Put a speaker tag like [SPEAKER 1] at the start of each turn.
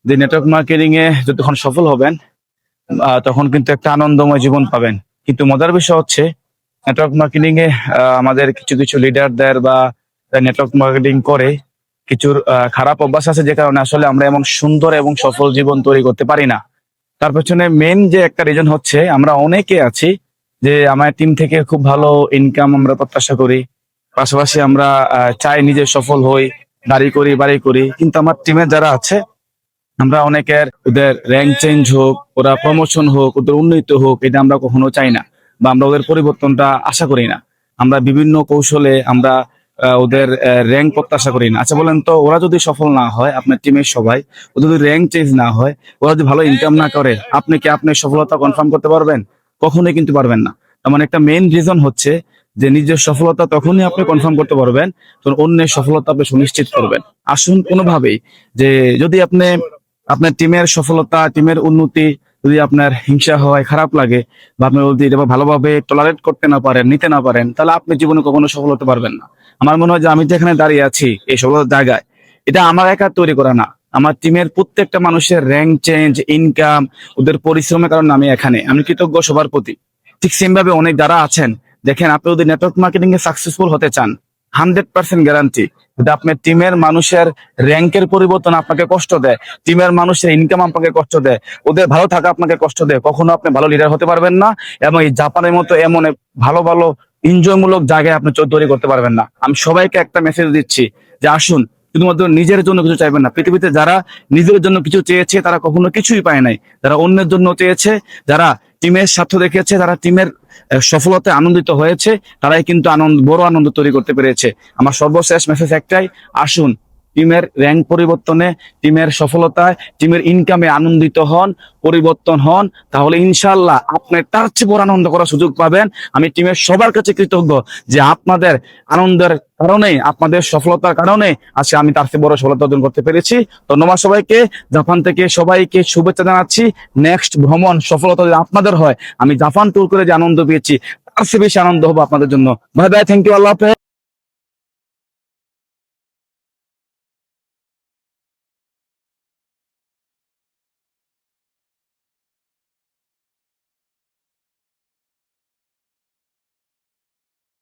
[SPEAKER 1] যে network marketing এ যতক্ষণ সফল হবেন তখন কিন্তু একটা আনন্দময় জীবন পাবেন। কিন্তু মজার বিষয় হচ্ছে নেটওয়ার্ক মার্কেটিং এ আমাদের কিছু কিছু লিডারদের বা নেটওয়ার্ক মার্কেটিং করে কিছু খারাপ অভ্যাস আছে, যে কারণে আসলে আমরা এমন সুন্দর এবং সফল জীবন তৈরি করতে পারি না। তার পেছনে মেন যে একটা রিজন হচ্ছে আমরা অনেকে আছি যে আমার টিম থেকে খুব ভালো ইনকাম আমরা প্রত্যাশা করি, পাশাপাশি আমরা চাই নিজে সফল হই, গাড়ি করি বাড়ি করি, কিন্তু আমার টিমে যারা আছে আমরা অনেকের ওদের র্যাঙ্ক চেঞ্জ হোক, ওরা প্রমোশন হোক, ওদের উন্নতি হোক, এটা আমরা কখনো চাই না বা আমরা ওদের পরিবর্তনটা আশা করি না। আমরা বিভিন্ন কৌশলে আমরা ওদের র্যাঙ্ক প্রত্যাশা করি না। আচ্ছা বলেন তো, ওরা যদি সফল না হয়, আপনার টিমের সবাই ওদের যদি র্যাঙ্ক চেঞ্জ না হয়, ওরা যদি ভালো ইনকাম না করে, আপনি কি আপনার সফলতা কনফার্ম করতে পারবেন? কখনোই কিন্তু পারবেন না। তার মানে একটা মেইন রিজন হচ্ছে যে নিজের সফলতা তখনই আপনি কনফার্ম করতে পারবেন যখন অন্যের সফলতা আপনি সুনিশ্চিত করবেন। আসুন কোনোভাবেই যে যদি আপনি আপনার টিমের সফলতা, টিমের উন্নতি যদি আপনার হিংসা হয়, খারাপ লাগে, বা আপনি যদি এটা ভালোভাবে টলারেট করতে না পারেন, নিতে না পারেন, তাহলে আপনি জীবনে কখনো সফল হতে পারবেন না। আমার মনে হয় যে আমি যেখানে দাঁড়িয়ে আছি এই সফলতার জায়গায়, এটা আমার একা তৈরি করা না, আমার টিমের প্রত্যেকটা মানুষের র্যাঙ্ক চেঞ্জ, ইনকাম, ওদের পরিশ্রমের কারণে আমি এখানে। আমি কৃতজ্ঞ সবার প্রতি। ঠিক সেম ভাবে অনেক যারা আছেন, দেখেন আপনি যদি নেটওয়ার্ক মার্কেটিং এ সাকসেসফুল হতে চান, 100% গ্যারান্টি যদি আপনার টিমের মানুষের র্যাঙ্কের পরিবর্তন আপনাকে কষ্ট দেয়, টিমের মানুষের ইনকাম আপনাকে কষ্ট দেয়, ওদের ভালো থাকা আপনাকে কষ্ট দেয়, কখনো আপনি ভালো লিডার হতে পারবেন না। এবং এই জাপানের মতো এমন ভালো ভালো এনজয়মূলক জায়গায় আপনি তৈরি করতে পারবেন না। আমি সবাইকে একটা মেসেজ দিচ্ছি যে আসুন, শুধুমাত্র নিজের জন্য কিছু চাইবেন না। পৃথিবীতে যারা নিজের জন্য কিছু চেয়েছে তারা কখনো কিছুই পায় নাই। যারা অন্যের জন্য চেয়েছে, যারা টিমের স্বার্থ দেখেছে, যারা টিমের সফলতায় আনন্দিত হয়েছে, তারাই কিন্তু বড় আনন্দ তৈরি করতে পেরেছে। আমার সর্বশেষ মেসেজ একটাই, আসুন টিমের র্যাঙ্ক পরিবর্তনে, টিমের সফলতায়, টিমের ইনকামে আনন্দিত হন, পরিবর্তন হন, তাহলে ইনশাল্লাহ আপনি তার চেয়ে বড় আনন্দ করার সুযোগ পাবেন। আমি টিমের সবার কাছে কৃতজ্ঞ যে আপনাদের আনন্দের কারণে, আপনাদের সফলতার কারণে আজকে আমি তার চেয়ে বড় সফলতা অর্জন করতে পেরেছি। ধন্যবাদ সবাইকে। জাপান থেকে সবাইকে শুভেচ্ছা জানাচ্ছি। নেক্সট ভ্রমণ সফলতা যদি আপনাদের হয়, আমি জাপান ট্যুর করে যে আনন্দ পেয়েছি তার চেয়ে বেশি আনন্দ হবে আপনাদের জন্য। বাই বাই, থ্যাংক ইউ, আল্লাহ হাফেজ।